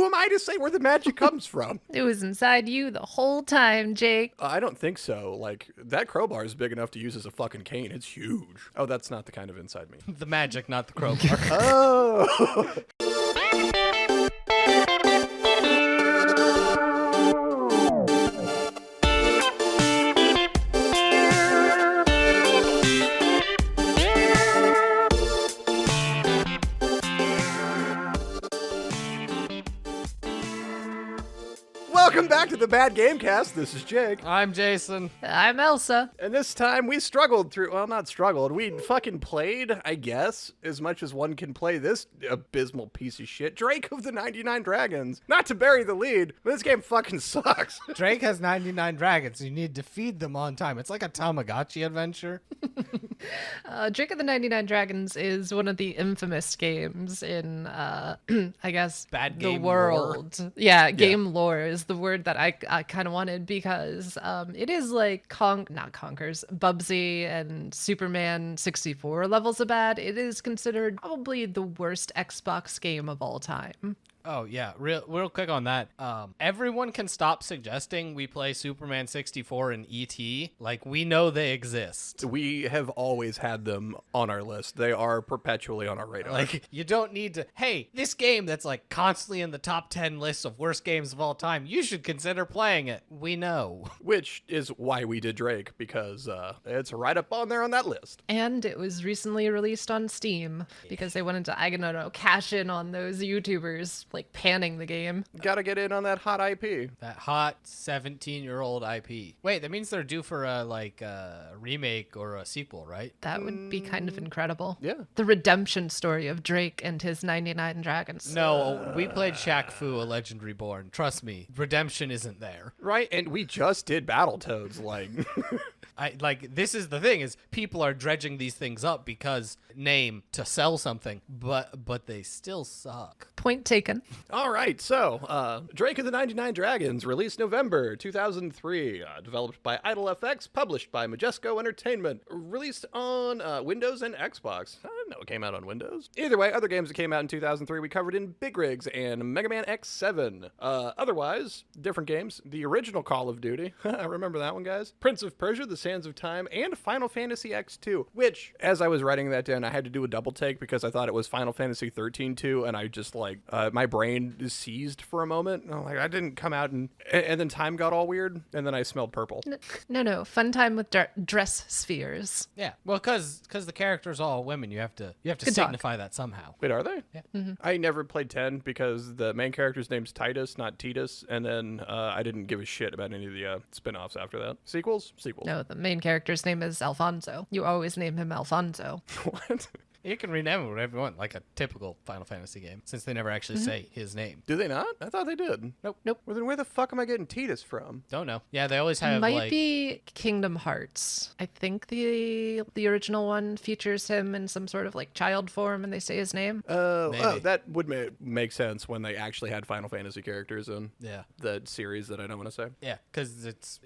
Who am I to say where the magic comes from? It was inside you the whole time, Jake. I don't think so. Like, that crowbar is big enough to use as a fucking cane. It's huge. Oh, that's not the kind of inside me. The magic, not the crowbar. Oh. Welcome back to the Bad Gamecast. This is Jake. I'm Jason. I'm Elsa. And this time we struggled through, well, not struggled, we fucking played, I guess, as much as one can play this abysmal piece of shit, Drake of the 99 Dragons. Not to bury the lead, but this game fucking sucks. Drake has 99 dragons. You need to feed them on time. It's like a Tamagotchi adventure. Drake of the 99 Dragons is one of the infamous games in, I guess, Bad the game world. lore. Yeah, game lore is the word that I kind of wanted because it is like not Conkers, Bubsy and Superman 64 levels of bad. It is considered probably the worst Xbox game of all time. Oh, yeah. Real quick on that. Everyone can stop suggesting we play Superman 64 and E.T. Like, we know they exist. We have always had them on our list. They are perpetually on our radar. Like, you don't need to, hey, this game that's like constantly in the top 10 lists of worst games of all time, you should consider playing it. We know. Which is why we did Drake, because it's right up on there on that list. And it was recently released on Steam because they wanted to, I don't know, cash in on those YouTubers like panning the game. Gotta get in on that hot IP. That hot 17-year-old IP. Wait, that means they're due for a remake or a sequel, right? That would be kind of incredible. Yeah. The redemption story of Drake and his 99 dragons. No, we played Shaq Fu, A Legend Reborn. Trust me, redemption isn't there. Right, and we just did Battletoads, like... This is the thing, is people are dredging these things up because name to sell something, but they still suck. Point taken. All right, so Drake of the 99 Dragons, released November 2003, developed by IdleFX, published by Majesco Entertainment, released on Windows and Xbox. I didn't know it came out on Windows. Either way, other games that came out in 2003 we covered in Big Rigs and Mega Man X7. Otherwise, different games. The original Call of Duty, I remember that one, guys. Prince of Persia, The Sands of Time, and Final Fantasy X2, which, as I was writing that down, I had to do a double take because I thought it was Final Fantasy 13 2, and I just, my brain seized for a moment. I didn't come out, and then time got all weird, and then I smelled purple. No. Fun time with dress spheres. Yeah, well, because the character's all women, you have to signify that somehow. Wait, are they? Yeah. Mm-hmm. I never played 10 because the main character's name's Titus, not Titus, and then I didn't give a shit about any of the spin-offs after that. Sequels? No, the main character's name is Alfonso. You always name him Alfonso. What? You can rename him whatever you want, like a typical Final Fantasy game, since they never actually say his name. Do they not? I thought they did. Nope. Well, then where the fuck am I getting Titus from? Don't know. Yeah, they always have Might be Kingdom Hearts. I think the original one features him in some sort of child form and they say his name. Oh, that would make sense when they actually had Final Fantasy characters in the series that I don't want to say. Yeah, because it's,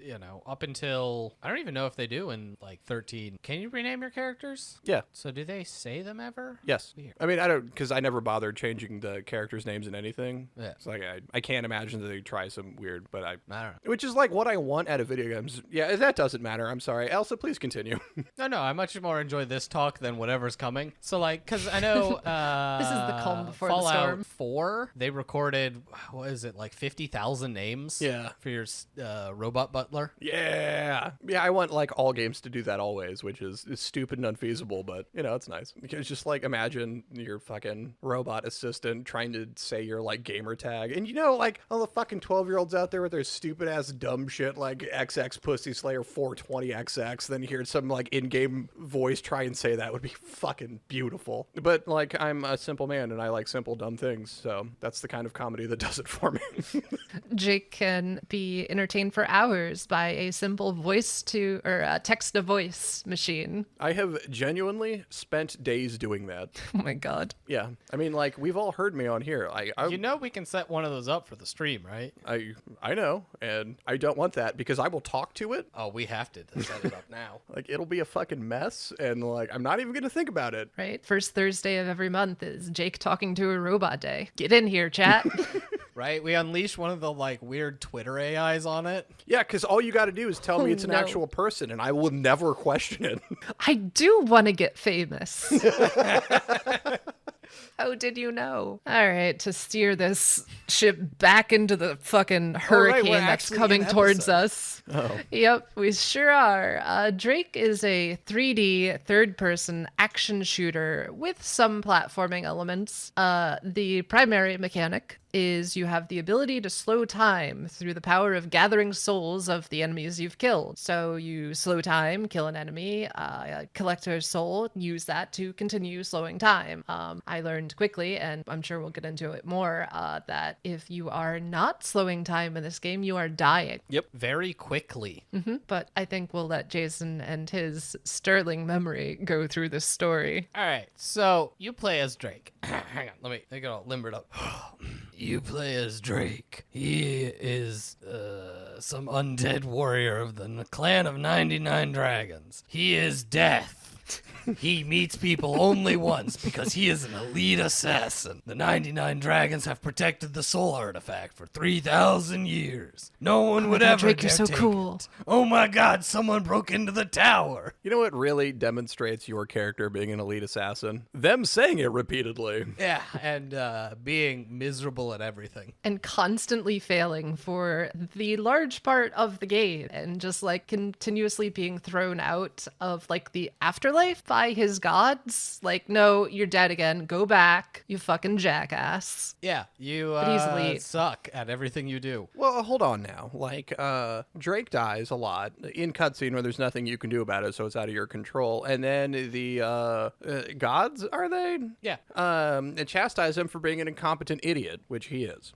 up until, I don't even know if they do in 13. Can you rename your characters? Yeah. So do they say them ever? Yes. Weird. I mean, I don't, because I never bothered changing the characters' names in anything. Yeah. It's I can't imagine that they try some weird, but I don't know. Which is what I want out of video games. Yeah, that doesn't matter. I'm sorry. Elsa, please continue. No, I much more enjoy this talk than whatever's coming. So, because I know this is the calm before Fallout the storm. 4, they recorded, 50,000 names? Yeah. For your robot butler? Yeah. Yeah, I want all games to do that always, which is stupid and unfeasible, but it's nice. Because just imagine your fucking robot assistant trying to say your gamer tag. And all the fucking 12-year-olds out there with their stupid ass dumb shit like XX Pussy Slayer 420XX, then you hear some in-game voice try and say that would be fucking beautiful. But I'm a simple man and I like simple dumb things, so that's the kind of comedy that does it for me. Jake can be entertained for hours by a simple text-to-voice machine. I have genuinely spent days doing that. Oh my god. Yeah. I mean, we've all heard me on here. We can set one of those up for the stream, right? I know, and I don't want that because I will talk to it. Oh, we have to set it up now. It'll be a fucking mess, and I'm not even gonna think about it. Right? First Thursday of every month is Jake talking to a robot day. Get in here, chat. Right? We unleash one of the like weird Twitter AIs on it. Yeah, because all you got to do is tell me it's an no. actual person, and I will never question it. I do want to get famous. How did you know? All right, to steer this ship back into the fucking hurricane we're that's actually coming in towards episode. us. Oh. Yep, we sure are. Drake is a 3D third-person action shooter with some platforming elements. The primary mechanic is you have the ability to slow time through the power of gathering souls of the enemies you've killed. So you slow time, kill an enemy, collect their soul, use that to continue slowing time. I learned quickly, and I'm sure we'll get into it more, that if you are not slowing time in this game, you are dying. Yep. Very quickly. But I think we'll let Jason and his sterling memory go through this story. All right, so you play as Drake. Hang on, let me get all limbered up. You play as Drake. He is some undead warrior of the clan of 99 dragons. He is death. He meets people only once because he is an elite assassin. The 99 dragons have protected the soul artifact for 3,000 years. No one would ever Drake, you're dare so take cool. it. Oh my god, someone broke into the tower. You know what really demonstrates your character being an elite assassin? Them saying it repeatedly. Yeah, and being miserable at everything. And constantly failing for the large part of the game and just like continuously being thrown out of like the afterlife by his gods. Like, no, you're dead again. Go back, you fucking jackass. Yeah, you he's elite. suck at everything you do. Well, hold on now. Like, Drake dies a lot in cutscene where there's nothing you can do about it, so it's out of your control. And then the gods, are they? Yeah. And chastise him for being an incompetent idiot, which he is.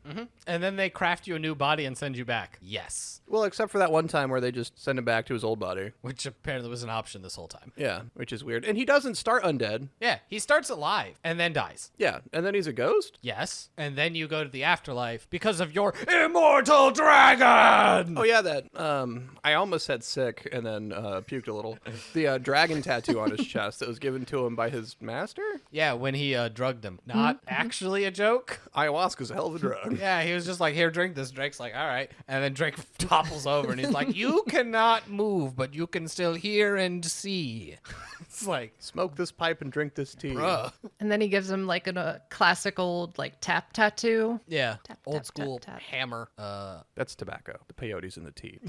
And then they craft you a new body and send you back. Yes. Well, except for that one time where they just send him back to his old body. Which apparently was an option this whole time. Yeah, which is weird. And he doesn't start undead. Yeah, he starts alive and then dies. Yeah, and then he's a ghost? Yes. And then you go to the afterlife because of your immortal dragon! Oh, yeah, that, I almost said sick and then puked a little. The dragon tattoo on his chest that was given to him by his master? Yeah, when he drugged him. Not actually a joke. Ayahuasca's a hell of a drug. Yeah, he was just like, here, drink this. Drake's like, all right. And then Drake topples over and he's like, you cannot move, but you can still hear and see. It's like, Smoke this pipe and drink this tea. bruh. And then he gives him like a classic old like tap tattoo. Yeah, Tap, old tap, school tap, tap. hammer. That's tobacco. The peyote's in the tea.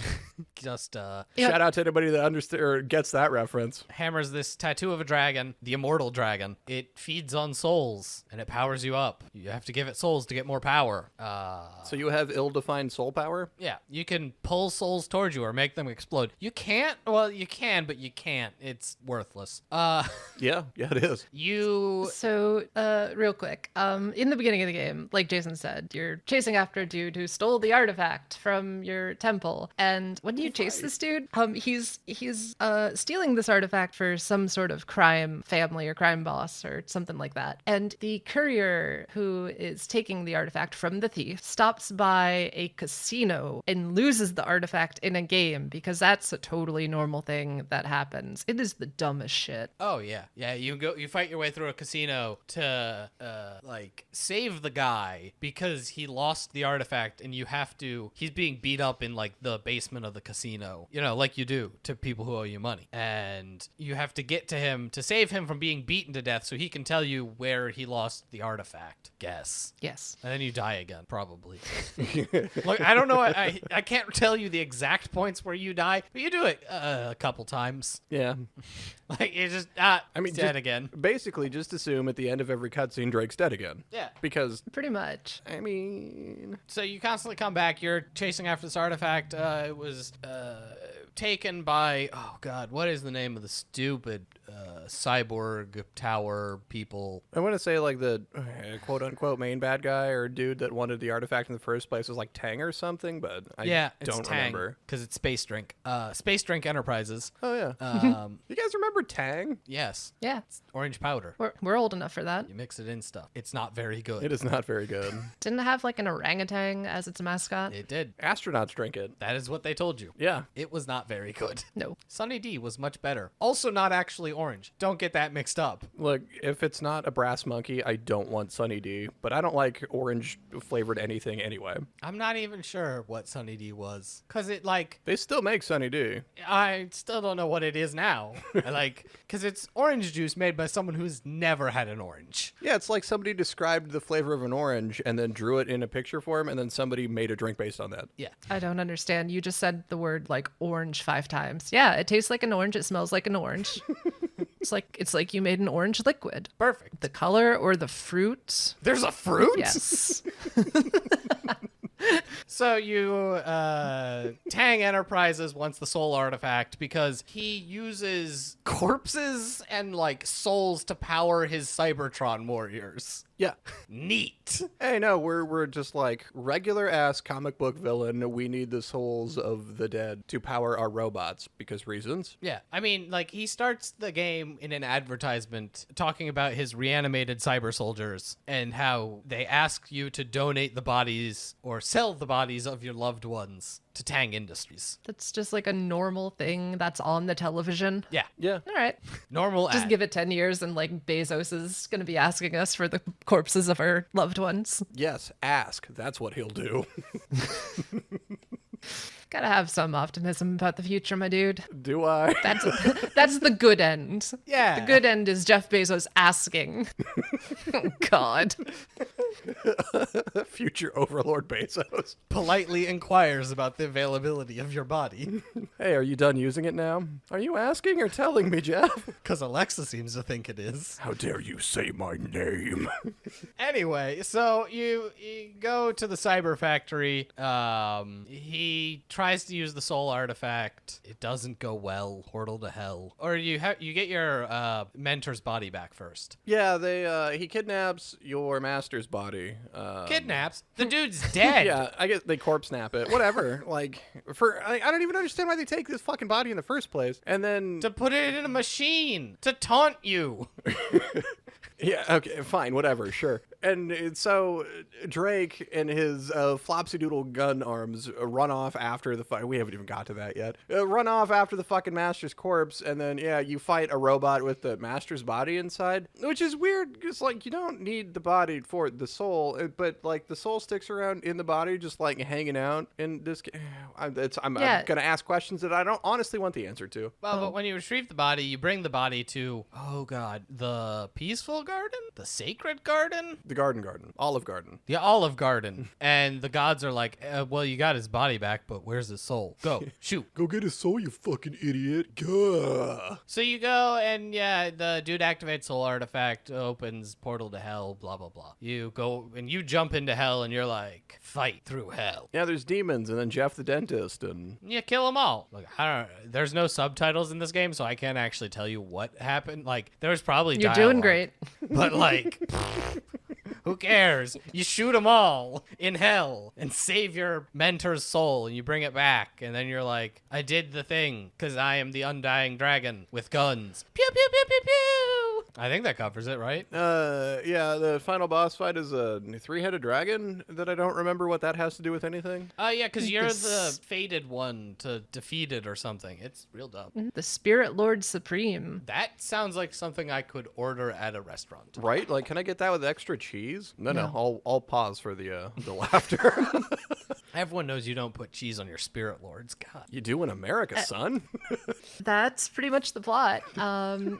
Just Yeah. Shout out to anybody that understands or gets that reference. hammers this tattoo of a dragon, the immortal dragon. It feeds on souls and it powers you up. You have to give it souls to get more power. So you have ill-defined soul power? Yeah, you can pull souls towards you or make them explode. You can't. Well, you can, but you can't. It's worthless. Yeah, it is. You. So, real quick, in the beginning of the game, like Jason said, you're chasing after a dude who stole the artifact from your temple. And when you chase this dude, he's stealing this artifact for some sort of crime family or crime boss or something like that. And the courier who is taking the artifact from the thief stops by a casino and loses the artifact in a game because that's a totally normal thing that happens. It is the dumbest shit. Oh yeah, yeah. You fight your way through a casino to like save the guy because he lost the artifact, and you have to. He's being beat up in like the basement of the casino, you know, like you do to people who owe you money, and you have to get to him to save him from being beaten to death, so he can tell you where he lost the artifact. Guess. Yes. And then you die again, probably. Look, I don't know. I can't tell you the exact points where you die, but you do it a couple times. Yeah. Like you just mean, dead just- again. Basically, just assume at the end of every cutscene, Drake's dead again. Yeah. Because, Pretty much. I mean... So you constantly come back. You're chasing after this artifact. It was taken by, oh god, what is the name of the stupid cyborg tower people? I want to say, like, the quote-unquote main bad guy or dude that wanted the artifact in the first place was, like, Tang or something, but I don't remember. Because it's Space Drink. Space Drink Enterprises. Oh, yeah. You guys remember Tang? Yes. Yeah. Orange powder. We're old enough for that. You mix it in stuff. It's not very good. It is not very good. Didn't it have like an orangutan as its mascot? It did. Astronauts drink it. That is what they told you. Yeah. It was not not very good. No. Sunny D was much better. Also not actually orange. Don't get that mixed up. Look, if it's not a brass monkey, I don't want Sunny D, but I don't like orange flavored anything anyway. I'm not even sure what Sunny D was. Because it, like, They still make Sunny D. I still don't know what it is now. Because it's orange juice made by someone who's never had an orange. Yeah, it's like somebody described the flavor of an orange and then drew it in a picture form, and then somebody made a drink based on that. Yeah. I don't understand. You just said the word like orange 5 times. Yeah, it tastes like an orange. It smells like an orange. It's like you made an orange liquid. Perfect. The color or the fruit? There's a fruit? Yes. So you, Tang Enterprises wants the soul artifact because he uses corpses and, like, souls to power his Cybertron warriors. Yeah. Neat. Hey, no, we're just like regular ass comic book villain. We need the souls of the dead to power our robots because reasons. Yeah, I mean, like, he starts the game in an advertisement talking about his reanimated cyber soldiers and how they ask you to donate the bodies or sell the bodies of your loved ones to Tang Industries. That's just like a normal thing that's on the television. Yeah, Yeah. All right. normal Just ad. give it 10 years and like Bezos is going to be asking us for the corpses of our loved ones. Yes, ask. That's what he'll do. Gotta have some optimism about the future, my dude. Do I? That's the good end. Yeah. The good end is Jeff Bezos asking. Oh, God. Future Overlord Bezos. Politely inquires about the availability of your body. Hey, are you done using it now? Are you asking or telling me, Jeff? Because Alexa seems to think it is. How dare you say my name? Anyway, so you go to the cyber factory. He tries to use the soul artifact. It doesn't go well. Portal to hell. Or you get your mentor's body back first. Yeah, he kidnaps your master's body. Kidnaps? The dude's dead. Yeah, I guess they corpse snap it. Whatever. I don't even understand why they take this fucking body in the first place. And then To put it in a machine. To taunt you. yeah, okay, fine, whatever, sure. And so Drake and his flopsy doodle gun arms run off after the we haven't even got to that yet. Run off after the fucking master's corpse, and then yeah, you fight a robot with the master's body inside, which is weird because like you don't need the body for the soul, but like the soul sticks around in the body just like hanging out. And this, I'm gonna ask questions that I don't honestly want the answer to. Well, but when you retrieve the body, you bring the body to, oh god, the peaceful garden? The sacred garden? The garden, Olive Garden. The Olive Garden. And the gods are like, well, you got his body back, but where's his soul? Go, shoot. Go get his soul, you fucking idiot. Gah. So you go and yeah, the dude activates soul artifact, opens portal to hell, blah, blah, blah. You go and you jump into hell and you're like, fight through hell. Yeah, there's demons and then Jeff the dentist and You kill them all. Like, there's no subtitles in this game, so I can't actually tell you what happened. Like, there's probably You're dialogue, doing great. But like, who cares? You shoot them all in hell and save your mentor's soul and you bring it back. And then you're like, I did the thing because I am the undying dragon with guns. Pew, pew, pew, pew, pew. I think that covers it, right? yeah, the final boss fight is a 3-headed dragon that I don't remember what that has to do with anything. Yeah, because you're the fated one to defeat it or something. It's real dumb. The Spirit Lord Supreme. That sounds like something I could order at a restaurant. Right? Like, can I get that with extra cheese? No. I'll pause for the laughter. Everyone knows you don't put cheese on your spirit lords. God. You do in America, son. That's pretty much the plot.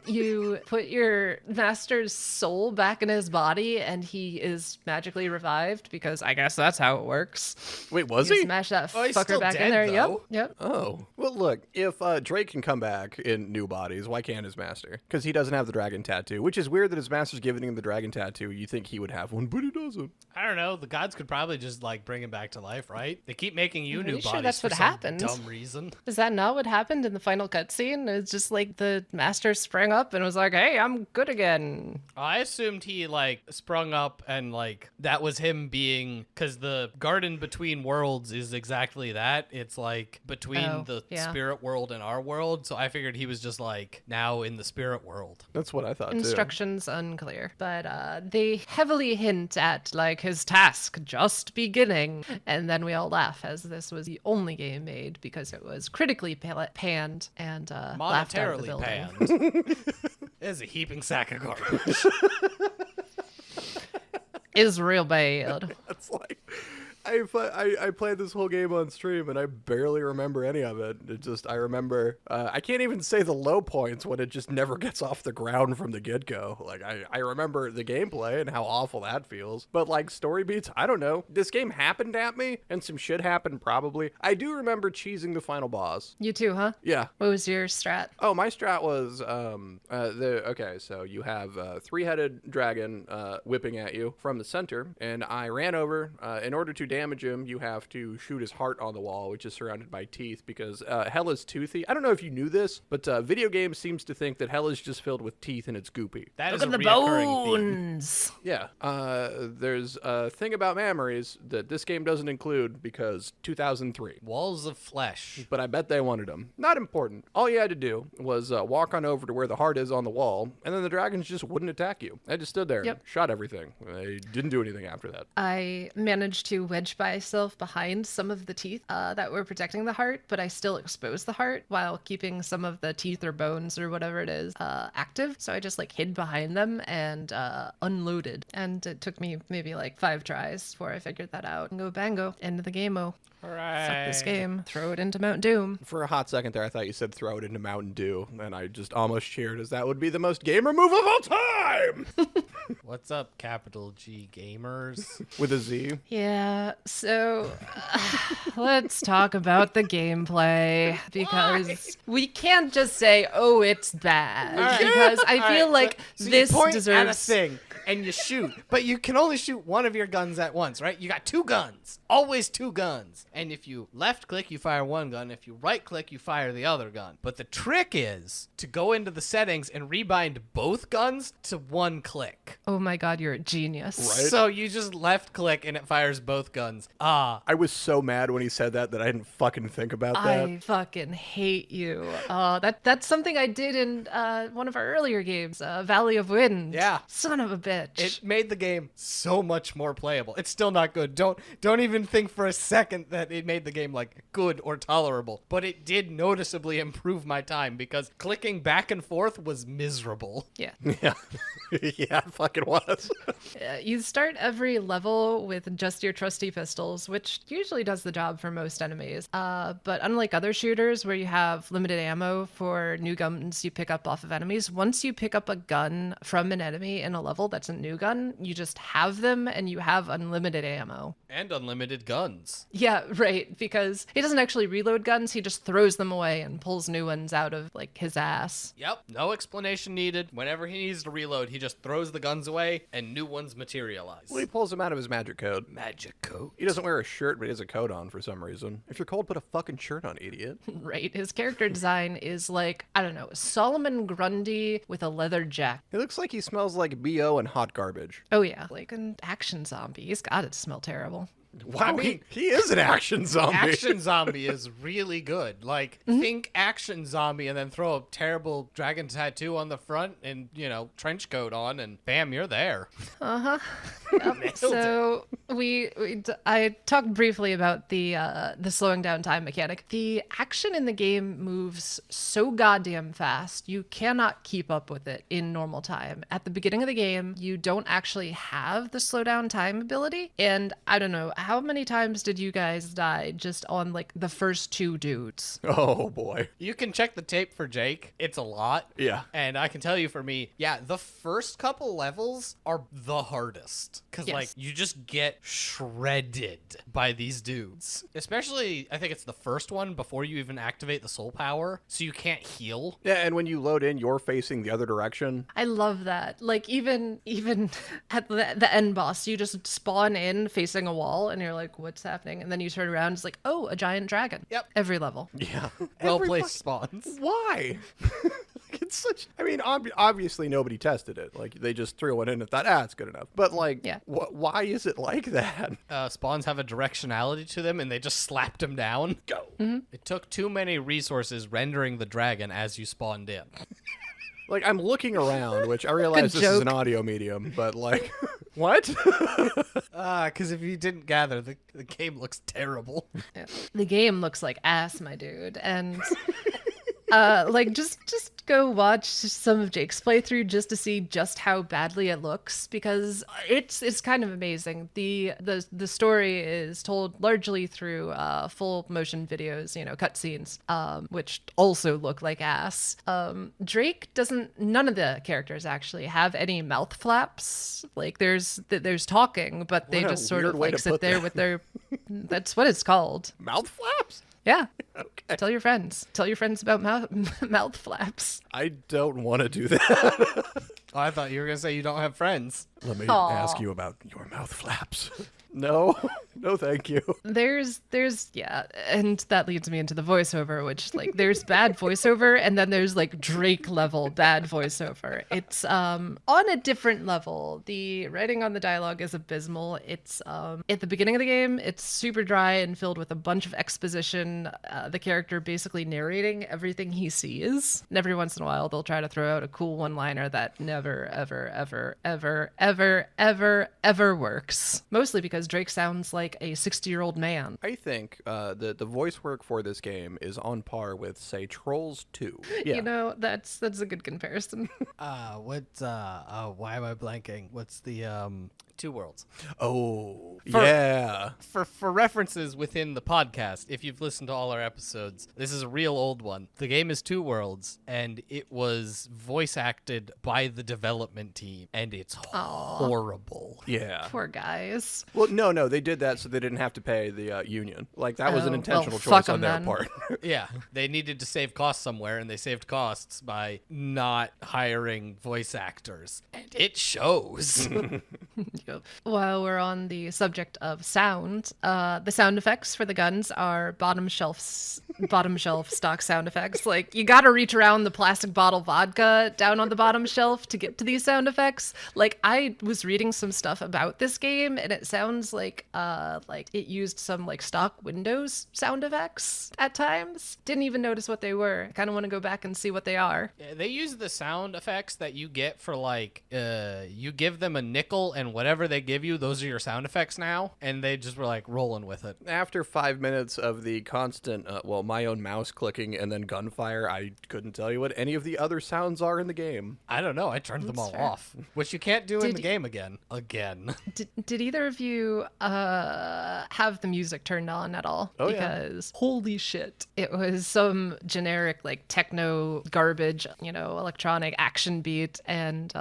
You put your master's soul back in his body and he is magically revived because I guess that's how it works. Wait, was You he? smash that Oh, he's fucker still back in dead, there. though. Yep. Oh. Well, look, if Drake can come back in new bodies, why can't his master? Because he doesn't have the dragon tattoo, which is weird that his master's giving him the dragon tattoo. You think he would have one, but he doesn't. I don't know. The gods could probably just like bring him back to life, right? They keep making you new Pretty sure bodies that's for what some happened. dumb reason. Is that not what happened in the final cutscene? It's just like the master sprang up and was like, hey, I'm good again. I assumed he like sprung up and like that was him being, because the garden between worlds is exactly that. It's like between the spirit world and our world. So I figured he was just like now in the spirit world. That's what I thought, too. Instructions unclear. But they heavily hint at like his task just beginning. And then we we all laugh as this was the only game made because it was critically panned and laughed out of the monetarily building. panned. It's a heaping sack of garbage. Is real bad. It's like I played this whole game on stream and I barely remember any of it. I remember I can't even say the low points when it just never gets off the ground from the get-go. Like I remember the gameplay and how awful that feels. But like story beats, I don't know. This game happened at me and some shit happened probably. I do remember cheesing the final boss. You too, huh? Yeah. What was your strat? Oh, my strat was okay, so you have a three-headed dragon whipping at you from the center, and I ran over. In order to damage him, you have to shoot his heart on the wall, which is surrounded by teeth, because hell is toothy. I don't know if you knew this, but video games seems to think that hell is just filled with teeth and it's goopy. That is Look a at the reoccurring theme. bones. Yeah. There's a thing about memories that this game doesn't include because 2003. Walls of flesh. But I bet they wanted them. Not important. All you had to do was walk on over to where the heart is on the wall, and then the dragons just wouldn't attack you. I just stood there and shot everything. I didn't do anything after that. I managed to wedge myself behind some of the teeth that were protecting the heart, but I still exposed the heart while keeping some of the teeth or bones or whatever it is active. So I just like hid behind them and unloaded. And it took me maybe like 5 tries before I figured that out. And go bango, end of the game-o. Hooray. Suck this game. Throw it into Mount Doom. For a hot second there, I thought you said throw it into Mountain Dew, and I just almost cheered as that would be the most gamer move of all time! What's up, capital G gamers? With a Z. Yeah, so let's talk about the gameplay because we can't just say, oh, it's bad. All right. Because I feel like so this you point deserves. at a thing and you shoot, but you can only shoot one of your guns at once, right? You got 2 guns, always 2 guns. And if you left click, you fire one gun. If you right click, you fire the other gun. But the trick is to go into the settings and rebind both guns to 1 click. Oh my god, you're a genius. Right? So you just left click and it fires both guns. I was so mad when he said that I didn't fucking think about that. I fucking hate you. That's something I did in one of our earlier games, Valley of Wind. Yeah. Son of a bitch. It made the game so much more playable. It's still not good. Don't even think for a second that it made the game like good or tolerable. But it did noticeably improve my time because clicking back and forth was miserable. Yeah. Yeah. Yeah, it fucking was. You start every level with just your trusty pistols, which usually does the job for most enemies. But unlike other shooters where you have limited ammo for new guns you pick up off of enemies, once you pick up a gun from an enemy in a level that's a new gun, you just have them and you have unlimited ammo. And unlimited guns. Yeah, right, because he doesn't actually reload guns, he just throws them away and pulls new ones out of, like, his ass. Yep, no explanation needed. Whenever he needs to reload, he just throws the guns away and new ones materialize. Well, he pulls him out of his magic coat. Magic coat. He doesn't wear a shirt, but he has a coat on for some reason. If you're cold, put a fucking shirt on, idiot. Right, his character design is like, I don't know, Solomon Grundy with a leather jacket. He looks like he smells like BO and hot garbage. Oh yeah, like an action zombie. He's got to smell terrible. Wow, I mean, he is an action zombie. Action Zombie is really good. Like, think Action Zombie and then throw a terrible dragon tattoo on the front and, trench coat on and bam, you're there. So I talked briefly about the slowing down time mechanic. The action in the game moves so goddamn fast, you cannot keep up with it in normal time. At the beginning of the game, you don't actually have the slow down time ability, and I don't know, how many times did you guys die just on like the first 2 dudes? Oh boy. You can check the tape for Jake. It's a lot. Yeah. And I can tell you for me, the first couple levels are the hardest. Because, Yes. you just get shredded by these dudes. Especially, I think it's the first one before you even activate the soul power. So you can't heal. Yeah, and when you load in, you're facing the other direction. I love that. Like even at the end boss, you just spawn in facing a wall and you're like, what's happening? And then you turn around, it's like, oh, a giant dragon. Yep. Every level. Yeah. Well-placed spawns. Why? It's such. I mean, obviously nobody tested it. Like they just threw it in and thought, it's good enough. But like, Yeah. Why is it like that? Spawns have a directionality to them and they just slapped them down. Go. It took too many resources rendering the dragon as you spawned in. Like, I'm looking around, which I realize Good this is an joke. audio medium, but like, what? Because if you didn't gather, the game looks terrible. Yeah. The game looks like ass, my dude, and just go watch some of Jake's playthrough just to see just how badly it looks, because it's kind of amazing. The story is told largely through full motion videos, cutscenes, which also look like ass. Drake doesn't. None of the characters actually have any mouth flaps. Like there's talking, but they What a just sort weird of way like to sit put there that. with their. That's what it's called. Mouth flaps? Yeah. Okay. Tell your friends. Tell your friends about mouth flaps. I don't want to do that. Oh, I thought you were gonna say you don't have friends. Let me Aw. ask you about your mouth flaps. No, no, thank you. There's yeah, and that leads me into the voiceover, which like there's bad voiceover and then there's like Drake level bad voiceover. It's on a different level. The writing on the dialogue is abysmal. It's at the beginning of the game, it's super dry and filled with a bunch of exposition, the character basically narrating everything he sees. And every once in a while they'll try to throw out a cool one-liner that never ever works. Mostly because Drake sounds like a 60-year-old man. I think the voice work for this game is on par with, say, Trolls 2. Yeah. That's a good comparison. Why am I blanking? What's the Two Worlds? Oh, For- yeah. For references within the podcast, if you've listened to all our episodes, this is a real old one. The game is Two Worlds, and it was voice acted by the development team, and it's horrible. Yeah. Poor guys. Well, no, they did that so they didn't have to pay the union. Like, that was an Oh, intentional well, choice fuck on 'em their then. part. Yeah, they needed to save costs somewhere, and they saved costs by not hiring voice actors. And it shows. While we're on the subject of sound, the sound effects for the guns are bottom shelf stock sound effects. Like, you gotta reach around the plastic bottle vodka down on the bottom shelf to get to these sound effects. Like, I was reading some stuff about this game, and it sounds like it used some like stock Windows sound effects at times. Didn't even notice what they were. I kind of want to go back and see what they are. Yeah, they use the sound effects that you get for like you give them a nickel and whatever they give you, those are your sound effects now, and they just were like rolling with it. After 5 minutes of the constant, my own mouse clicking and then gunfire, I couldn't tell you what any of the other sounds are in the game. I don't know, I turned them all fair. off, which you can't do in Did the y- game again. Did either of you have the music turned on at all? Oh, yeah. Because holy shit, it was some generic like techno garbage, electronic action beat, and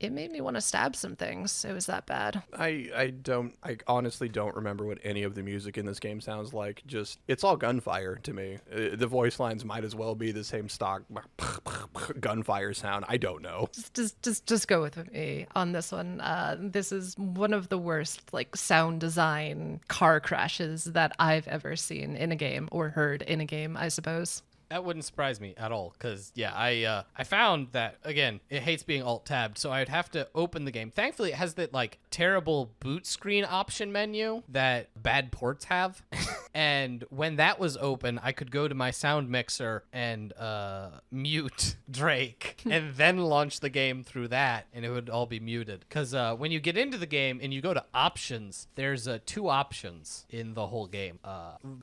it made me want to stab some things. It was that bad. I honestly don't remember what any of the music in this game sounds like. Just, it's all gunfire to me. The voice lines might as well be the same stock gunfire sound. I don't know. Just go with me on this one. This is one of the worst like sound design car crashes that I've ever seen in a game or heard in a game, I suppose. That wouldn't surprise me at all, because, yeah, I found that, again, it hates being alt-tabbed, so I'd have to open the game. Thankfully, it has that, like, terrible boot screen option menu that bad ports have, and when that was open, I could go to my sound mixer and mute Drake, and then launch the game through that, and it would all be muted. Because when you get into the game and you go to options, there's 2 options in the whole game.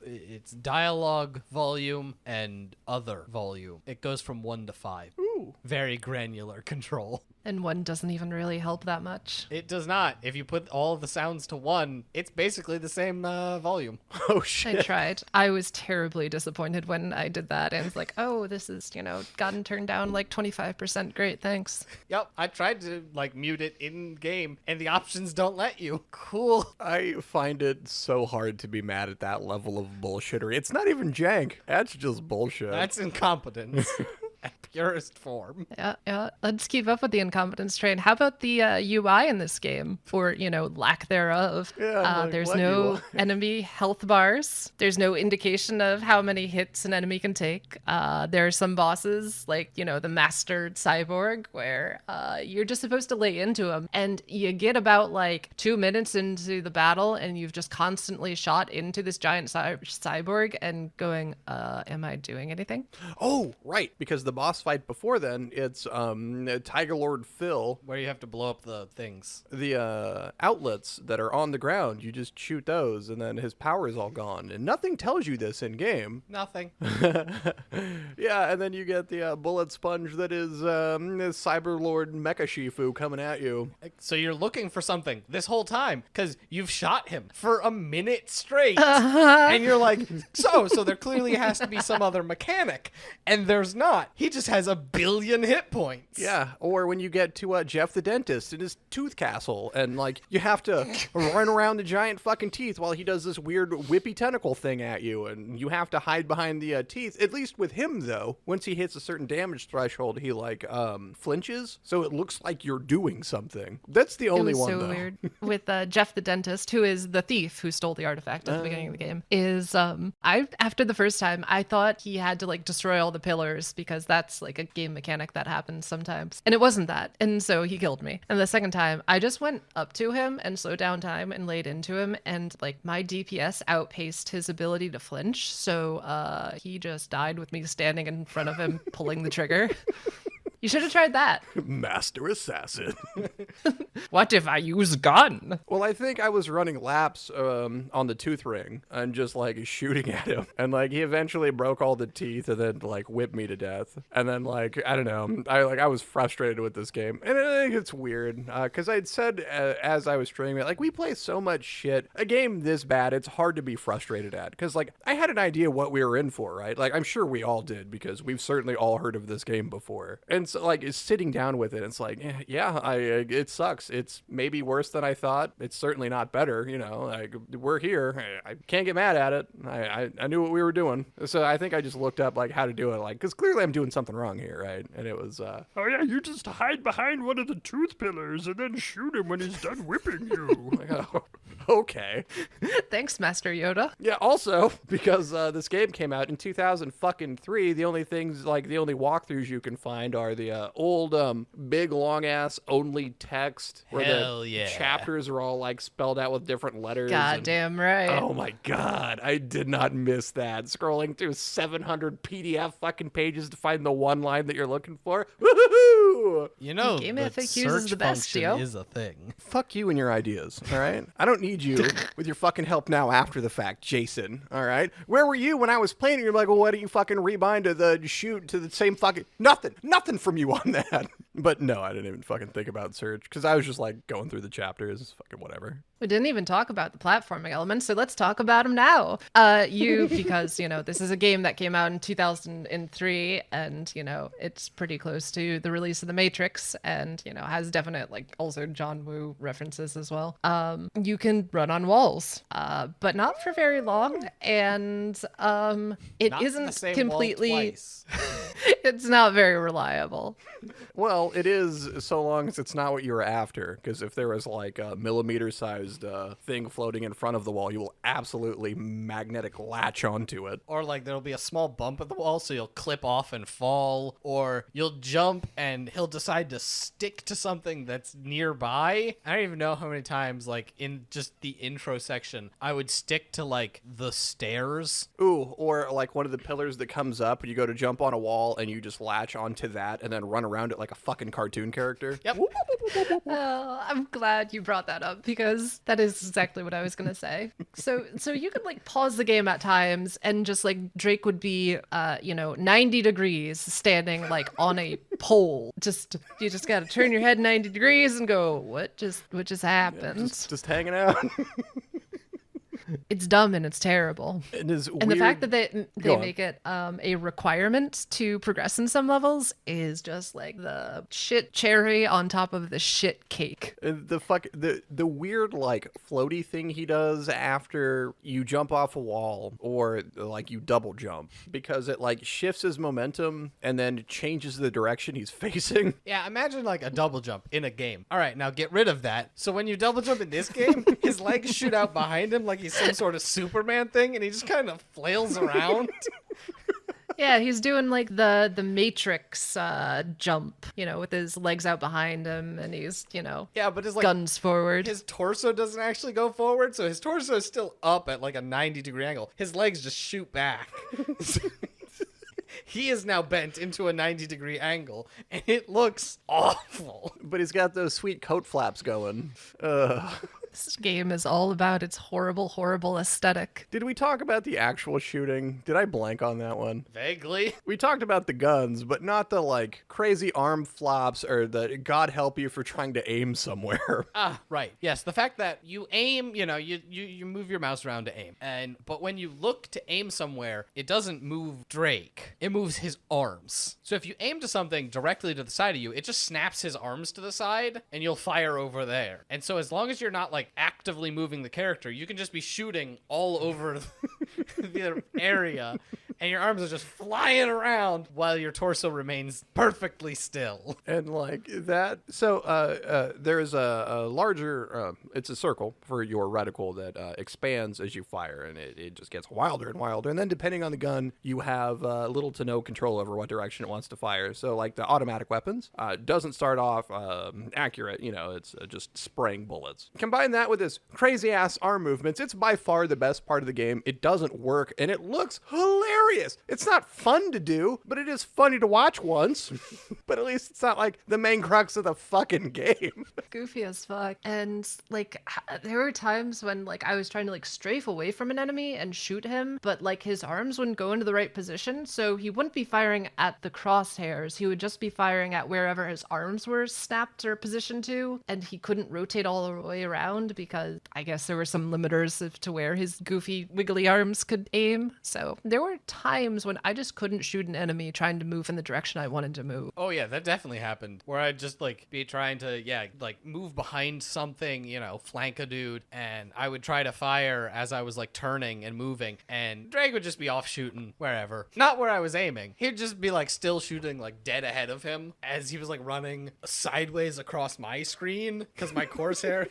It's dialogue volume and other volume. It goes from 1 to 5. Ooh. Very granular control. And one doesn't even really help that much. It does not. If you put all of the sounds to 1, it's basically the same volume. Oh, I shit. tried. I was terribly disappointed when I did that. And it's like, oh, this is, gotten turned down like 25%. Great, thanks. Yep, I tried to like mute it in game, and the options don't let you. Cool. I find it so hard to be mad at that level of bullshittery. It's not even jank. That's just bullshit. That's incompetence at purest form. Yeah. Let's keep up with the incompetence train. How about the UI in this game? Or, lack thereof. Yeah, I'm like, There's what no UI? enemy health bars. There's no indication of how many hits an enemy can take. There are some bosses, like, the mastered cyborg, where you're just supposed to lay into him. And you get about, 2 minutes into the battle, and you've just constantly shot into this giant cyborg and going, am I doing anything? Oh, right. Because the boss boss fight before then, it's Tiger Lord Phil. Where you have to blow up the things. The outlets that are on the ground, you just shoot those, and then his power is all gone. And nothing tells you this in game. Nothing. Yeah, and then you get the bullet sponge that is Cyber Lord Mecha Shifu coming at you. So you're looking for something this whole time because you've shot him for a minute straight. And you're like, so there clearly has to be some other mechanic. And there's not. He just has a billion hit points. Yeah, or when you get to Jeff the dentist in his tooth castle, and like you have to run around the giant fucking teeth while he does this weird whippy tentacle thing at you, and you have to hide behind the teeth. At least with him, though, once he hits a certain damage threshold, he like flinches, so it looks like you're doing something. That's the only It was one, so though. weird. With Jeff the dentist, who is the thief who stole the artifact at the beginning of the game, is after the first time, I thought he had to like destroy all the pillars because that's like a game mechanic that happens sometimes. And it wasn't that. And so he killed me. And the second time, I just went up to him and slowed down time and laid into him, and like my DPS outpaced his ability to flinch. So he just died with me standing in front of him pulling the trigger. You should have tried that. Master Assassin. What if I use gun? Well, I think I was running laps on the tooth ring and just like shooting at him, and like he eventually broke all the teeth and then like whipped me to death. And then like I don't know, I was frustrated with this game, and I think it's weird because I'd said as I was streaming it, like we play so much shit. A game this bad, it's hard to be frustrated at because like I had an idea what we were in for, right? Like I'm sure we all did because we've certainly all heard of this game before, and so like it's sitting down with it. It's like it sucks. It's maybe worse than I thought. It's certainly not better. You know, like we're here. I can't get mad at it. I knew what we were doing. So I think I just looked up like how to do it. Like because clearly I'm doing something wrong here, right? And it was Oh yeah, you just hide behind one of the tooth pillars and then shoot him when he's done whipping you. like, oh, okay. Thanks, Master Yoda. Yeah. Also, because this game came out in 2003, the only things like the only walkthroughs you can find are the old big long ass only text where Hell the yeah. chapters are all like spelled out with different letters. and- Goddamn right. Oh my god, I did not miss that. Scrolling through 700 PDF fucking pages to find the one line that you're looking for. Woohoo! You know, Game the FAQs is search the best, function yo. is a thing. Fuck you and your ideas, all right? I don't need you with your fucking help now after the fact, Jason, all right? Where were you when I was playing? You're like, well, why don't you fucking rebind to the shoot to the same fucking... Nothing from you on that. But no, I didn't even fucking think about search because I was just like going through the chapters, fucking whatever. We didn't even talk about the platforming elements, so let's talk about them now. Because, you know, this is a game that came out in 2003, and, you know, it's pretty close to the release of The Matrix, and, you know, has definite, like, also John Woo references as well. You can run on walls, but not for very long, and it Not in the isn't same completely... wall twice. It's not very reliable. Well, it is so long as it's not what you were after, because if there was like a millimeter-sized thing floating in front of the wall, you will absolutely magnetic latch onto it. Or like there'll be a small bump at the wall, so you'll clip off and fall, or you'll jump and he'll decide to stick to something that's nearby. I don't even know how many times, like in just the intro section, I would stick to like the stairs. Ooh, or like one of the pillars that comes up, and you go to jump on a wall, and you just latch onto that, and then run around it like a fucking cartoon character. Yep. Oh, I'm glad you brought that up because that is exactly what I was gonna say. So you could like pause the game at times and just like Drake would be 90 degrees standing like on a pole. You just gotta turn your head 90 degrees and go, what just happened? Just hanging out. It's dumb and it's terrible. It is And the weird. fact that Go they on. make it a requirement to progress in some levels is just like the shit cherry on top of the shit cake. The weird like floaty thing he does after you jump off a wall or like you double jump, because it like shifts his momentum and then changes the direction he's facing. Yeah, imagine like a double jump in a game. All right, now get rid of that. So when you double jump in this game, his legs shoot out behind him like he's some sort of Superman thing, and he just kind of flails around. Yeah, he's doing like the Matrix jump, with his legs out behind him, and he's, Yeah, but his like guns forward. his torso doesn't actually go forward, so his torso is still up at like a 90-degree angle. His legs just shoot back. he is now bent into a 90-degree angle, and it looks awful. But he's got those sweet coat flaps going. Ugh. This game is all about its horrible, horrible aesthetic. Did we talk about the actual shooting? Did I blank on that one? Vaguely. We talked about the guns, but not the like crazy arm flops or the God help you for trying to aim somewhere. Ah, right. Yes, the fact that you aim, you move your mouse around to aim. But when you look to aim somewhere, it doesn't move Drake. It moves his arms. So if you aim to something directly to the side of you, it just snaps his arms to the side and you'll fire over there. And so as long as you're not like actively moving the character, you can just be shooting all over the area and your arms are just flying around while your torso remains perfectly still. And like that, so there's a larger, it's a circle for your reticle that expands as you fire, and it just gets wilder and wilder. And then depending on the gun, you have little to no control over what direction it wants to fire. So like the automatic weapons doesn't start off accurate, it's just spraying bullets. Combine that with this crazy ass arm movements, it's by far the best part of the game. It doesn't work, and it looks hilarious. It's not fun to do, but it is funny to watch once. But at least it's not like the main crux of the fucking game. Goofy as fuck. And like there were times when like I was trying to like strafe away from an enemy and shoot him, but like his arms wouldn't go into the right position, so he wouldn't be firing at the crosshairs. He would just be firing at wherever his arms were snapped or positioned to, and he couldn't rotate all the way around because I guess there were some limiters as to where his goofy wiggly arms could aim. So there were times when I just couldn't shoot an enemy trying to move in the direction I wanted to move. Oh yeah, that definitely happened. Where I'd just like be trying to, like move behind something, flank a dude, and I would try to fire as I was like turning and moving, and Drake would just be off shooting wherever. Not where I was aiming. He'd just be like still shooting like dead ahead of him as he was like running sideways across my screen because my crosshair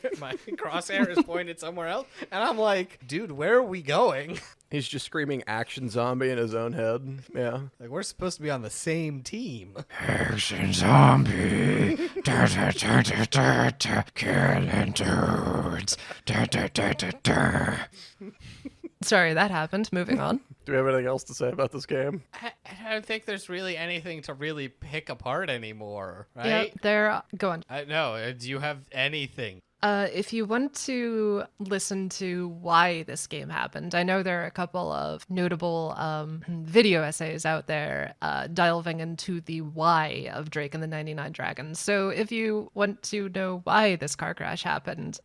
is pointed somewhere else. And I'm like, dude, where are we going? He's just screaming action zombie in his own head. Yeah. Like, we're supposed to be on the same team. Action zombie. Da, da, da, da, da, da. Killing dudes. Da, da, da, da, da. Sorry, that happened. Moving on. Do we have anything else to say about this game? I don't think there's really anything to really pick apart anymore, right? Yeah, there. Go on. No, do you have anything? If you want to listen to why this game happened, I know there are a couple of notable video essays out there delving into the why of Drake and the 99 Dragons. So if you want to know why this car crash happened,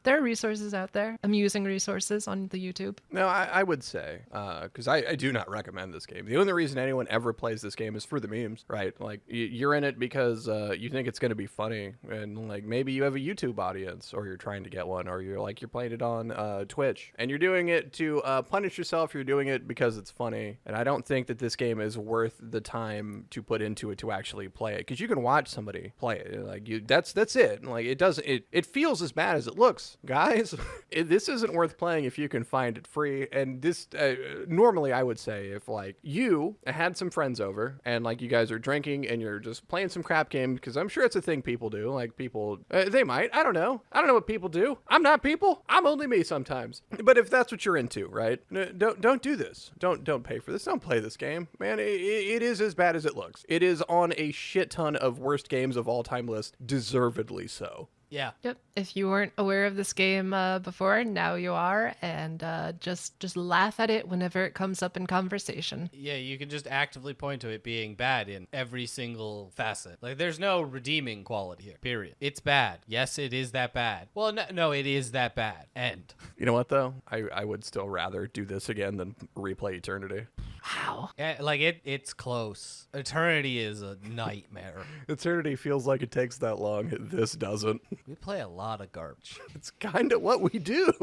there are resources out there, amusing resources on the YouTube. No, I would say, because I do not recommend this game. The only reason anyone ever plays this game is for the memes, right? Like, you're in it because you think it's going to be funny, and like maybe you have a YouTube audience, or you're trying to get one, or you're playing it on Twitch, and you're doing it to punish yourself. You're doing it because it's funny, and I don't think that this game is worth the time to put into it to actually play it, because you can watch somebody play it. Like, that's it. Like, it feels as bad as it looks, guys. This isn't worth playing if you can find it free. And this normally I would say if like you had some friends over and like you guys are drinking and you're just playing some crap game, because I'm sure it's a thing people do. Like, people they might, I don't know what people do. I'm not people. I'm only me sometimes. But if that's what you're into, right? Don't do this. Don't pay for this. Don't play this game, man. It is as bad as it looks. It is on a shit ton of worst games of all time list, deservedly so. Yeah. Yep. If you weren't aware of this game before, now you are, and just laugh at it whenever it comes up in conversation. Yeah, you can just actively point to it being bad in every single facet. Like, there's no redeeming quality here, period. It's bad. Yes, it is that bad. Well, no, it is that bad. End. You know what, though? I would still rather do this again than replay Eternity. Wow. Yeah, like, it's close. Eternity is a nightmare. Eternity feels like it takes that long. This doesn't. We play a lot of garbage. It's kind of what we do.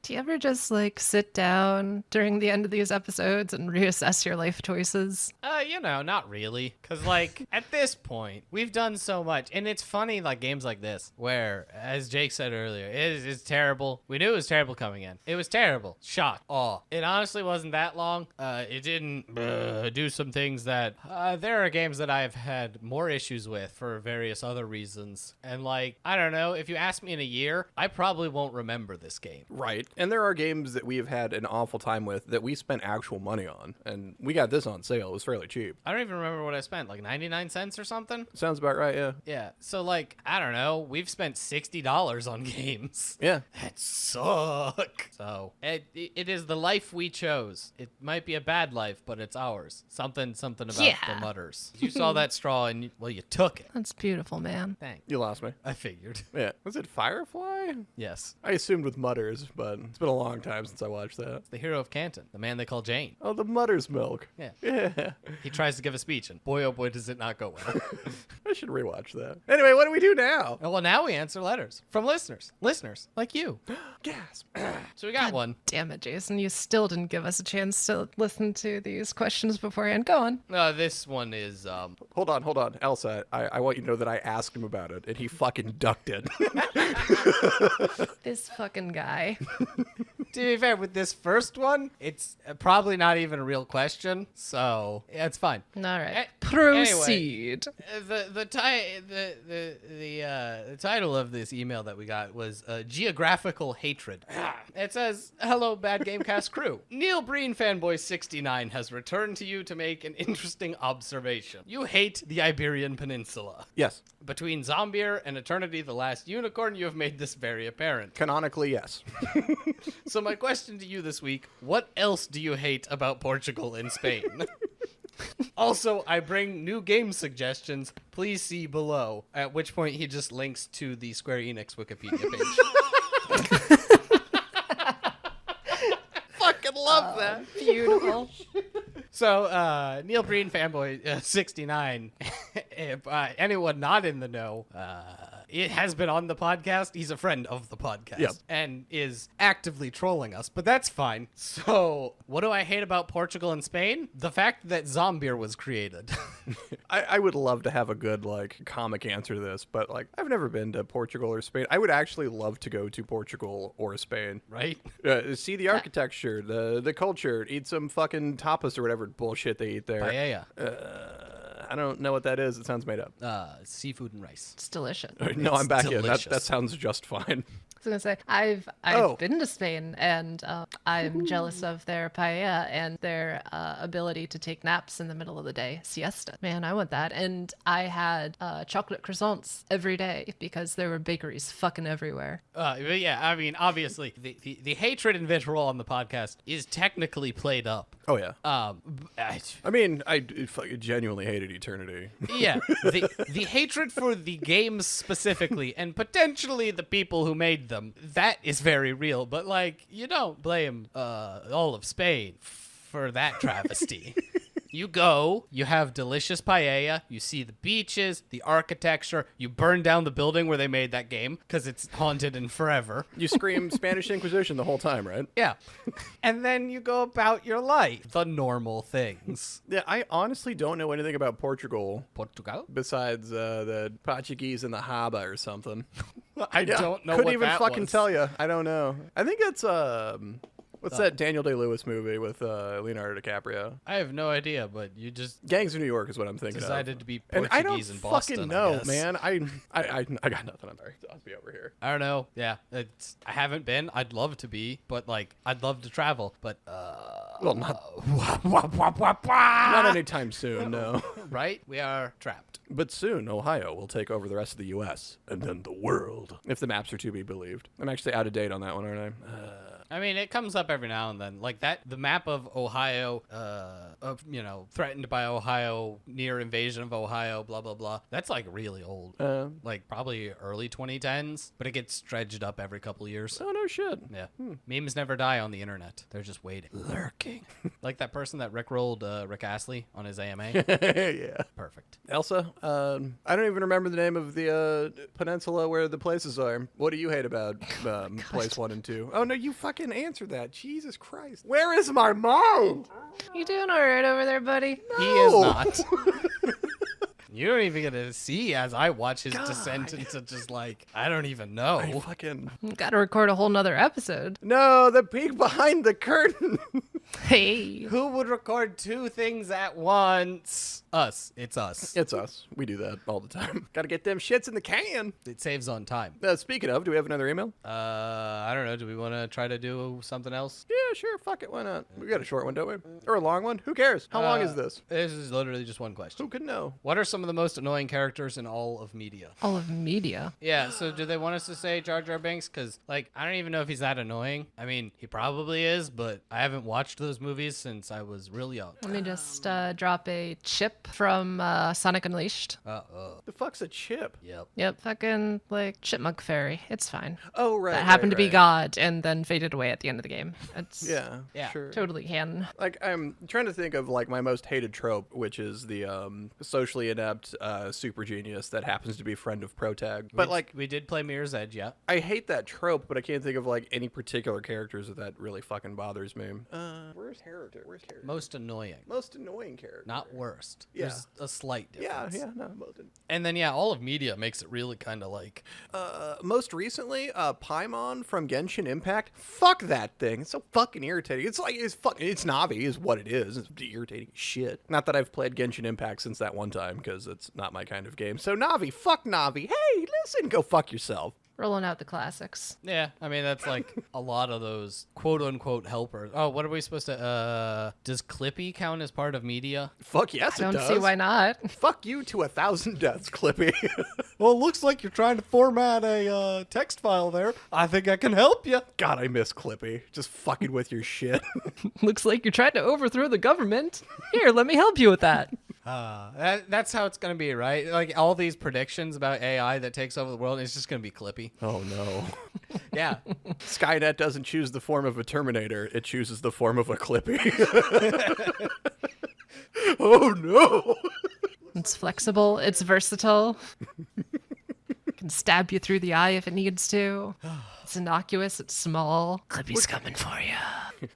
Do you ever just like sit down during the end of these episodes and reassess your life choices? Not really. Because, like, at this point, we've done so much. And it's funny, like, games like this, where, as Jake said earlier, it's terrible. We knew it was terrible coming in. It was terrible. Shock. Awe. It honestly wasn't that long. It didn't do some things that... there are games that I've had more issues with for various other reasons. And, like, I don't know. If you ask me in a year, I probably won't remember this game. Right. And there are games that we have had an awful time with that we spent actual money on, and we got this on sale. It was fairly cheap. I don't even remember what I spent, like 99 cents or something? Sounds about right, yeah. Yeah. So, like, I don't know. We've spent $60 on games. Yeah. That suck. So, it is the life we chose. It might be a bad life, but it's ours. Something about Yeah. the mutters. You saw that straw and, you took it. That's beautiful, man. Thanks. You lost me. I figured. Yeah. Was it Firefly? Yes. I assumed with Mutters, but it's been a long time since I watched that. The hero of Canton, the man they call Jane. Oh, the Mutters milk. Yeah. Yeah. He tries to give a speech, and boy, oh boy, does it not go well. I should rewatch that. Anyway, what do we do now? Oh, well, now we answer letters from listeners. Listeners like you. Gasp. So we got one. Damn it, Jason. You still didn't give us a chance to listen to these questions beforehand. Go on. This one is, Hold on. Elsa, I want you to know that I asked him about it, and he fucking ducked it. This fucking guy. to be fair, with this first one, it's probably not even a real question, so yeah, it's fine. All right. A- Proceed. The title of this email that we got was Geographical Hatred. It says, "Hello, Bad Gamecast crew. Neil Breen fanboy 69 has returned to you to make an interesting observation. You hate the Iberian Peninsula. Yes. Between Zombier and Eternity the Last Unicorn, you have made this very apparent. Canonically, yes. So my question to you this week, what else do you hate about Portugal and Spain? Also, I bring new game suggestions. Please see below. At which point he just links to the Square Enix Wikipedia page. Fucking love that. Beautiful. So, Neil Breen fanboy 69. If anyone not in the know, it has been on the podcast. He's a friend of the podcast. Yep. And is actively trolling us, but that's fine. So, what do I hate about Portugal and Spain? The fact that Zombier was created. I would love to have a good, comic answer to this, but, I've never been to Portugal or Spain. I would actually love to go to Portugal or Spain. Right? See the architecture, the culture, eat some fucking tapas or whatever bullshit they eat there. Paella. I don't know what that is. It sounds made up. Seafood and rice. It's delicious. No, I'm back in. delicious. That sounds just fine. I was gonna say I've Oh. been to Spain and I'm jealous of their paella and their ability to take naps in the middle of the day, siesta. Man, I want that. And I had chocolate croissants every day because there were bakeries fucking everywhere. But yeah, I mean, obviously, the hatred and vitriol on the podcast is technically played up. Oh, yeah. I mean, I fucking genuinely hated Eternity. Yeah, the hatred for the games specifically, and potentially the people who made them, that is very real. But you don't blame all of Spain for that travesty. You go, you have delicious paella, you see the beaches, the architecture, you burn down the building where they made that game because it's haunted and forever. You scream Spanish Inquisition the whole time, right? Yeah. And then you go about your life. The normal things. Yeah, I honestly don't know anything about Portugal Portugal? besides the Portuguese in the Haba or something. I don't know Couldn't what even that fucking was. tell you. I don't know. I think it's what's that Daniel Day-Lewis movie with Leonardo DiCaprio? I have no idea, but you just Gangs of New York is what I'm thinking decided of. to be And I don't Portuguese in Boston. fucking I know, guess. man. I got nothing. I'm sorry. I'll be over here. I don't know. Yeah, I haven't been. I'd love to be, but I'd love to travel. But Well, not anytime soon, no. right, we are trapped. But soon, Ohio will take over the rest of the U.S. and then the world, if the maps are to be believed. I'm actually out of date on that one, aren't I? I mean, it comes up every now and then, like that. The map of Ohio, threatened by Ohio, near invasion of Ohio, blah blah blah. That's really old, probably early 2010s. But it gets dredged up every couple of years. Oh, no shit. Yeah, memes never die on the internet. They're just waiting, lurking. Like that person that rickrolled Rick Astley on his AMA. Yeah. Perfect. Elsa, I don't even remember the name of the peninsula where the places are. What do you hate about place 1 and 2? Oh, no, you fucking answered that. Jesus Christ. Where is my mind? You doing all right over there, buddy? He is not. You don't even get to see as I watch his descent into just like, I don't even know. I fucking... Gotta record a whole nother episode. No, the peek behind the curtain. Hey. Who would record two things at once? Us. It's us. It's us. We do that all the time. Gotta get them shits in the can. It saves on time. Speaking of, do we have another email? I don't know. Do we want to try to do something else? Yeah, sure. Fuck it. Why not? We got a short one, don't we? Or a long one? Who cares? How long is this? This is literally just one question. Who could know? What are some of the most annoying characters in all of media? All of media. Yeah, so do they want us to say Jar Jar Binks? Because, like, I don't even know if he's that annoying. I mean, he probably is, but I haven't watched those movies since I was real young. Let me just drop a chip from Sonic Unleashed. The fuck's a chip? Yep. Yep, fucking like chipmunk fairy. It's fine. Oh, right. That happened to be right. God and then faded away at the end of the game. It's Yeah, sure. totally canon. Like, I'm trying to think of, like, my most hated trope, which is the socially inept super genius that happens to be friend of Protag. But, like, We did play Mirror's Edge, yeah. I hate that trope, but I can't think of, like, any particular characters that really fucking bothers me. Where's character? Most annoying. Most annoying character. Not worst. Yeah. There's a slight Yeah, difference. no, both didn't. And then, yeah, all of media makes it really kind of like... Most recently, Paimon from Genshin Impact. Fuck that thing. It's so fucking irritating. It's like, it's Navi is what it is. It's irritating as shit. Not that I've played Genshin Impact since that one time, because it's not my kind of game. So Navi, fuck Navi. Hey, listen, go fuck yourself. Rolling out the classics. Yeah, I mean, that's like a lot of those quote-unquote helpers. Oh, what are we supposed to... Does Clippy count as part of media? Fuck yes, I it don't does. see why not. Fuck you to 1,000 deaths, Clippy. Well, it looks like you're trying to format a text file there. I think I can help you. God, I miss Clippy. Just fucking with your shit. Looks like you're trying to overthrow the government. Here, let me help you with that. That's how it's going to be, right? Like, all these predictions about AI that takes over the world, it's just going to be Clippy. Oh no. Yeah. Skynet doesn't choose the form of a Terminator, it chooses the form of a Clippy. Oh no. It's flexible. It's versatile. Can stab you through the eye if it needs to. It's innocuous. It's small. Clippy's coming for you.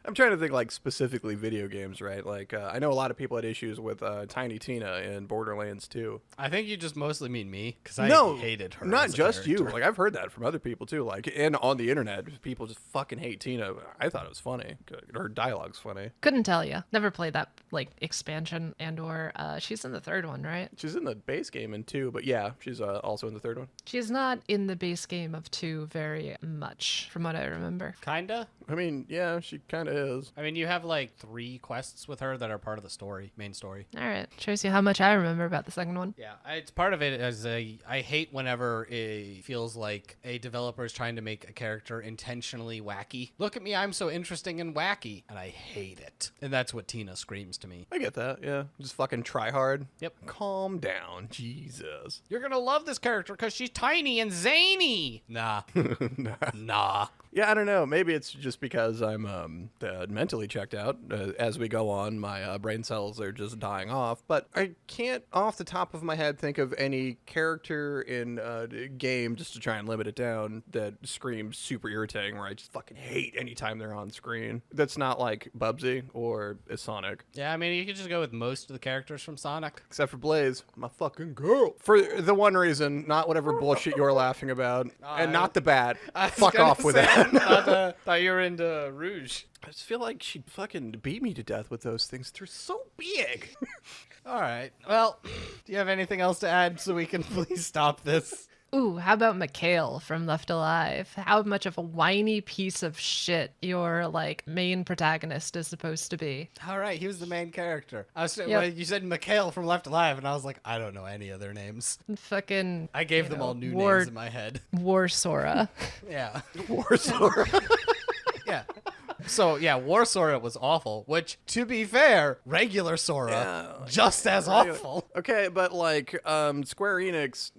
I'm trying to think, like, specifically video games, right? Like, I know a lot of people had issues with Tiny Tina in Borderlands 2. I think you just mostly mean me, because I No, hated her. not as a just you. character. Like, I've heard that from other people, too. Like, and on the internet, people just fucking hate Tina. I thought it was funny. Her dialogue's funny. Couldn't tell you. Never played that like expansion and or she's in the third one, right? She's in the base game in 2, but yeah, she's also in the third one. She's not in the base game of 2 very much, from what I remember. Kinda. I mean, yeah, she kind of is. I mean, you have like 3 quests with her that are part of the story, main story. All right, shows you how much I remember about the second one. Yeah, it's part of it. I hate whenever it feels like a developer is trying to make a character intentionally wacky. Look at me, I'm so interesting and wacky, and I hate it. And that's what Tina screams to me. I get that, yeah. Just fucking try hard. Yep. Calm down, Jesus. You're gonna love this character because she's tiny and zany. Nah. Nah. Yeah, I don't know. Maybe it's just because I'm mentally checked out. As we go on, my brain cells are just dying off. But I can't, off the top of my head, think of any character in a game, just to try and limit it down, that screams super irritating, where I just fucking hate anytime they're on screen. That's not like Bubsy or Sonic. Yeah, I mean, you could just go with most of the characters from Sonic. Except for Blaze, my fucking girl. For the one reason, not whatever bullshit you're laughing about, and not the bat. Fuck off with that. Thought you were into Rouge. I just feel like she'd fucking beat me to death with those things. They're so big. All right. Well, do you have anything else to add so we can please stop this? Ooh, how about Mikhail from Left Alive? How much of a whiny piece of shit your like main protagonist is supposed to be. All right, he was the main character. Yep. Well, you said Mikhail from Left Alive, and I was like, I don't know any of their names. Fucking I gave you them know, all new War, names in my head. War Sora. Yeah. Warsaw. Yeah. So, yeah, War Sora was awful, which, to be fair, regular Sora, just as awful. Okay, but like Square Enix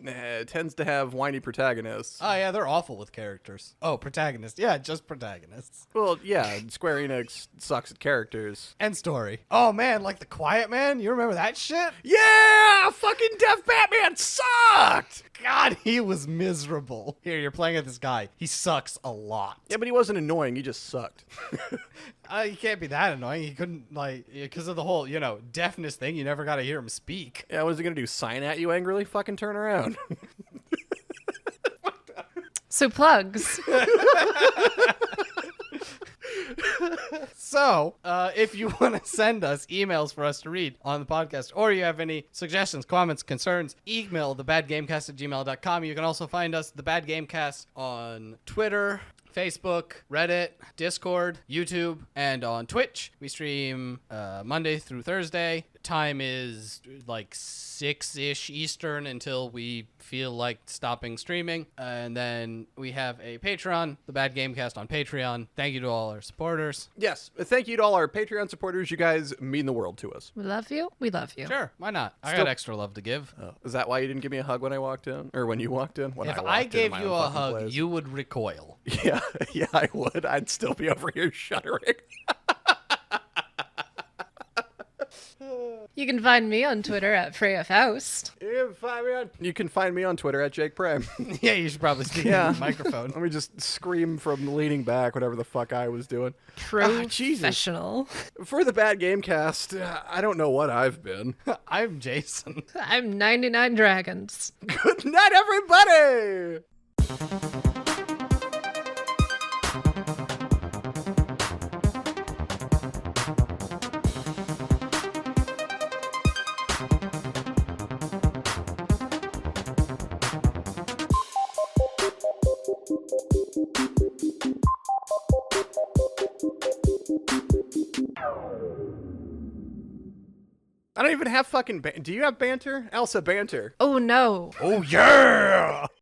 tends to have whiny protagonists. Oh, yeah, they're awful with characters. Oh, protagonists. Yeah, just protagonists. Well, yeah, Square Enix sucks at characters. And story. Oh, man, like The Quiet Man? You remember that shit? Yeah, fucking Deaf Batman sucked. God, he was miserable. Here, you're playing with this guy. He sucks a lot. Yeah, but he wasn't annoying. He just sucked. He can't be that annoying. He couldn't, like, because of the whole, deafness thing. You never got to hear him speak. Yeah, what is he gonna do? Sign at you angrily? Fucking turn around. So plugs. So, if you want to send us emails for us to read on the podcast, or you have any suggestions, comments, concerns, email thebadgamecast@gmail.com. You can also find us, The Bad Gamecast, on Twitter, Facebook, Reddit, Discord, YouTube, and on Twitch. We stream Monday through Thursday. Time is like 6-ish Eastern until we feel like stopping streaming. And then we have a Patreon, The Bad Gamecast on Patreon. Thank you to all our supporters. Yes, thank you to all our Patreon supporters. You guys mean the world to us. We love you. We love you. Sure, why not? I Still- got extra love to give. Is that why you didn't give me a hug when I walked in? Or when you walked in? When If walked I in gave my you own a fucking hug, place. you would recoil. Yeah, yeah, I would. I'd still be over here shuddering. You can find me on Twitter at Freya Faust. You can find me on Twitter at Jake Prime. Yeah, you should probably speak Yeah. into the microphone. Let me just scream from leaning back, whatever the fuck I was doing. Jesus. Professional. For the Bad Gamecast, I don't know what I've been. I'm Jason. I'm 99 Dragons. Good night, everybody! I don't even have fucking do you have banter? Elsa, banter. Oh no. Oh, yeah!